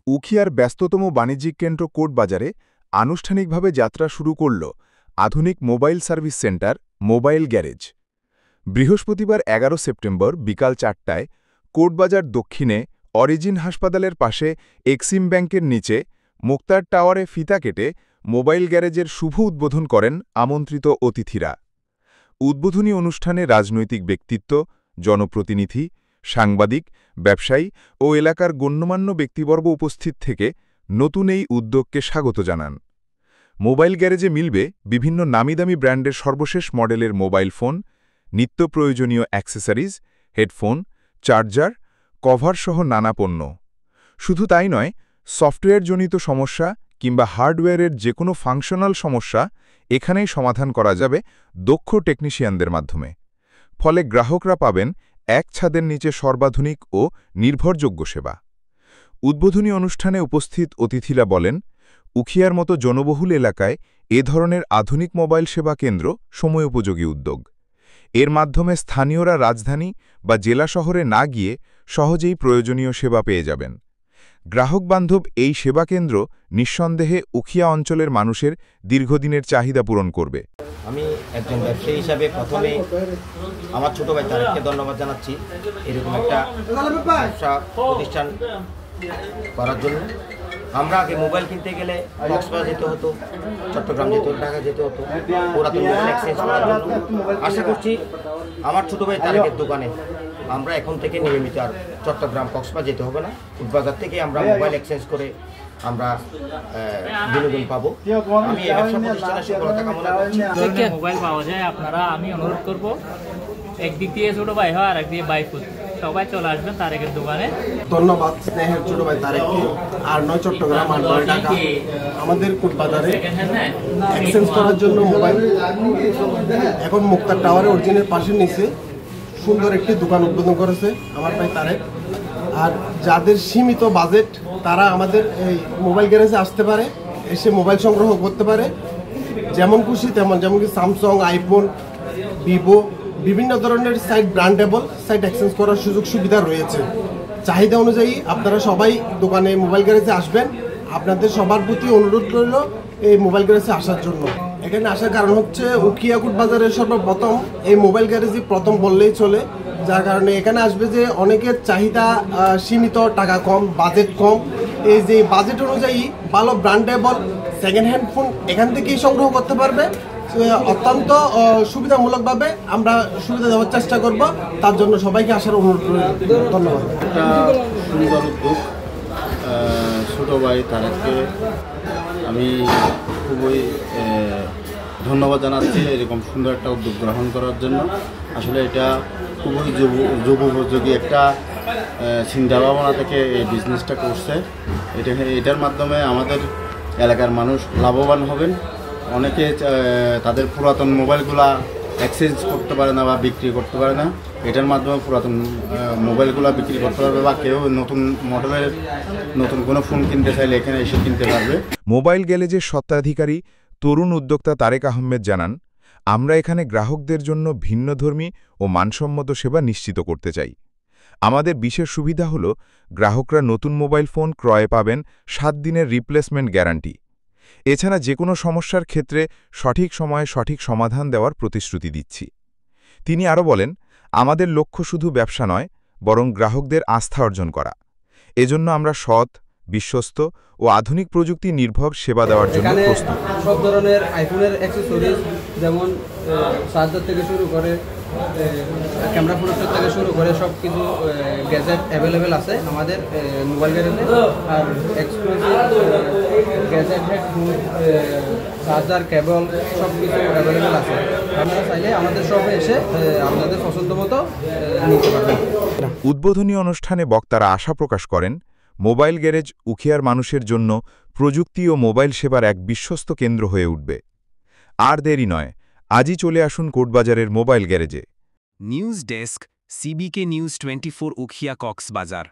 উখিয়ার ব্যস্ততম বাণিজ্যিক কেন্দ্র কোর্টবাজারে আনুষ্ঠানিকভাবে যাত্রা শুরু করল আধুনিক mobile service centre mobile garage. বৃহস্পতিবার ১১ সেপ্টেম্বর বিকাল ৪টায় কোর্টবাজার দক্ষিণে অরিজিন হাসপাতালের পাশে এক্সিম ব্যাংকের নিচে মোক্তার টাওয়ারে ফিতা কেটে মোবাইল গ্যারেজের শুভ উদ্বোধন করেন আমন্ত্রিত অতিথিরা। উদ্বোধনী অনুষ্ঠানে রাজনৈতিক ব্যক্তিত্ব, জনপ্রতিনিধি, সাংবাদিক, ব্যবসায়ী ও এলাকার গণ্যমান্য ব্যক্তিবর্গ উপস্থিত থেকে নতুন এই উদ্যোগকে স্বাগত জানান। মোবাইল গ্যারেজে মিলবে বিভিন্ন নামিদামি ব্র্যান্ডের সর্বশেষ মডেলের মোবাইল ফোন, নিত্য প্রয়োজনীয় অ্যাক্সেসরিজ, হেডফোন, চার্জার, কভারসহ নানা পণ্য। শুধু তাই নয়, সফটওয়্যারজনিত সমস্যা কিংবা হার্ডওয়্যারের যে কোনো ফাংশনাল সমস্যা এখানেই সমাধান করা যাবে দক্ষ টেকনিশিয়ানদের মাধ্যমে। ফলে গ্রাহকরা পাবেন এক ছাদের নিচে সর্বাধুনিক ও নির্ভরযোগ্য সেবা। উদ্বোধনী অনুষ্ঠানে উপস্থিত অতিথিরা বলেন, উখিয়ার মতো জনবহুল এলাকায় এ ধরনের আধুনিক মোবাইল সেবা কেন্দ্র সময়োপযোগী উদ্যোগ। এর মাধ্যমে স্থানীয়রা রাজধানী বা জেলা শহরে না গিয়ে সহজেই প্রয়োজনীয় সেবা পেয়ে যাবেন। গ্রাহকবান্ধব এই সেবা কেন্দ্র নিঃসন্দেহে উখিয়া অঞ্চলের মানুষের দীর্ঘদিনের চাহিদা পূরণ করবে। আমি একজন ব্যবসায়ী হিসাবে প্রথমে আমার ছোট ভাই তারেককে ধন্যবাদ জানাচ্ছি এরকম একটা ব্যবসা প্রতিষ্ঠান করার জন্য। আমরা আগে মোবাইল কিনতে গেলে কক্সবাজার যেতে হতো, চট্টগ্রাম যেতে হতো, ঢাকা যেতে হতো পুরাতন মোবাইল এক্সচেঞ্জ করার জন্য। আশা করছি আমার ছোট ভাই তারেকের দোকানে আমরা এখন থেকে নিয়মিত আর চট্টগ্রাম কক্সবাজার যেতে হবে না, কোর্টবাজার থেকে আমরা মোবাইল এক্সচেঞ্জ করে আমরা বিনোদন পাবো। আমি এই ব্যবসা প্রতিষ্ঠানের সফলতা কামনা করছি। মোবাইল পাওয়া যায় আপনারা, আমি অনুরোধ করব একদিক দিয়ে ছোট ভাই হয় আর একদিকে বাইফুল, সবাই চলে আসবেন তারেকের দোকানে। ধন্যবাদ স্নেহের ছোট ভাই তারেককে। আর ৯ চট্টগ্রাম আর ৯ ঢাকা আমাদের কোর্টবাজারে এক্সচেঞ্জ করার জন্য মোবাইল এখন মুক্তার টাওয়ারে অরিজিনের পাশে নিচে সুন্দর একটি দোকান উদ্বোধন করেছে আমার ভাই তারেক। আর যাদের সীমিত বাজেট তারা আমাদের এই মোবাইল গ্যারেজে আসতে পারে, এসে মোবাইল সংগ্রহ করতে পারে যেমন খুশি তেমন, যেমন কি স্যামসাং, আইফোন, ভিভো বিভিন্ন ধরনের সাইট ব্র্যান্ডেবল সাইট এক্সচেঞ্জ করার সুযোগ সুবিধা রয়েছে। চাহিদা অনুযায়ী আপনারা সবাই দোকানে মোবাইল গ্যারেজে আসবেন। আপনাদের সবার প্রতি অনুরোধ রইল এই মোবাইল গ্যারেজে আসার জন্য। এখানে আসার কারণ হচ্ছে উখিয়া কোর্টবাজারের সর্বপ্রথম এই মোবাইল গ্যারেজই প্রথম বললেই চলে, যার কারণে এখানে আসবে যে অনেকের চাহিদা সীমিত, টাকা কম, বাজেট কম। এই যে বাজেট অনুযায়ী ভালো ব্র্যান্ডেবল সেকেন্ড হ্যান্ড ফোন এখান থেকেই সংগ্রহ করতে পারবে। অত্যন্ত সুবিধামূলকভাবে আমরা সুবিধা দেওয়ার চেষ্টা করব, তার জন্য সবাইকে আসার অনুরোধ রইল। ধন্যবাদ। একটা সুন্দর উদ্যোগ ছোটো ভাই তারেককে আমি খুবই ধন্যবাদ জানাচ্ছি এরকম সুন্দর একটা উদ্যোগ গ্রহণ করার জন্য। আসলে এটা খুবই যুগোপযোগী একটা চিন্তাভাবনা থেকে এই বিজনেসটা করছে। এটার মাধ্যমে আমাদের এলাকার মানুষ লাভবান হবেন। অনেকে তাদের পুরাতন মোবাইলগুলা এক্সচেঞ্জ করতে পারে না বা বিক্রি করতে পারে না, এটার মাধ্যমে পুরাতন মোবাইলগুলো বিক্রি করতে পারবে বা কেউ নতুন মডেলের নতুন কোনো ফোন কিনতে চাইলে এখানে এসে কিনতে পারবে। মোবাইল গ্যারেজের স্বত্বাধিকারী তরুণ উদ্যোক্তা তারেক আহমেদ জানান, আমরা এখানে গ্রাহকদের জন্য ভিন্নধর্মী ও মানসম্মত সেবা নিশ্চিত করতে চাই। আমাদের বিশেষ সুবিধা হল গ্রাহকরা নতুন মোবাইল ফোন ক্রয়ে পাবেন 7 দিনের রিপ্লেসমেন্ট গ্যারান্টি। এছাড়া যে কোনো সমস্যার ক্ষেত্রে সঠিক সময়ে সঠিক সমাধান দেওয়ার প্রতিশ্রুতি দিচ্ছি। তিনি আরও বলেন, আমাদের লক্ষ্য শুধু ব্যবসা নয়, বরং গ্রাহকদের আস্থা অর্জন করা। এজন্য আমরা সৎ, বিশ্বস্ত ও আধুনিক প্রযুক্তি নির্ভর সেবা দেওয়ার জন্য প্রস্তুত। সব ধরনের আইফোনের অ্যাক্সেসরিজ যেমন চার্জার থেকে শুরু করে ক্যামেরা প্রোটেক্টর থেকে শুরু করে সব কিছু গ্যাজেট অ্যাভেলেবেল আছে আমাদের মোবাইল গ্যারেজে। আর এক্সক্লুসিভ গ্যাজেট, হেডফোন, চার্জার, কেবল সব কিছু অ্যাভেলেবেল আছে। আপনারা চাইলে আমাদের শপে এসে আপনাদের পছন্দ মতো নিতে পারবেন। উদ্বোধনী অনুষ্ঠানে বক্তারা আশা প্রকাশ করেন, মোবাইল গ্যারেজ উখিয়ার মানুষের জন্য প্রযুক্তি ও মোবাইল সেবার এক বিশ্বস্ত কেন্দ্র হয়ে উঠবে। আর দেরি নয়, আজই চলে আসুন কোর্টবাজারের মোবাইল গ্যারেজে। News desk, CBK news 24 Ukhia Cox's Bazar.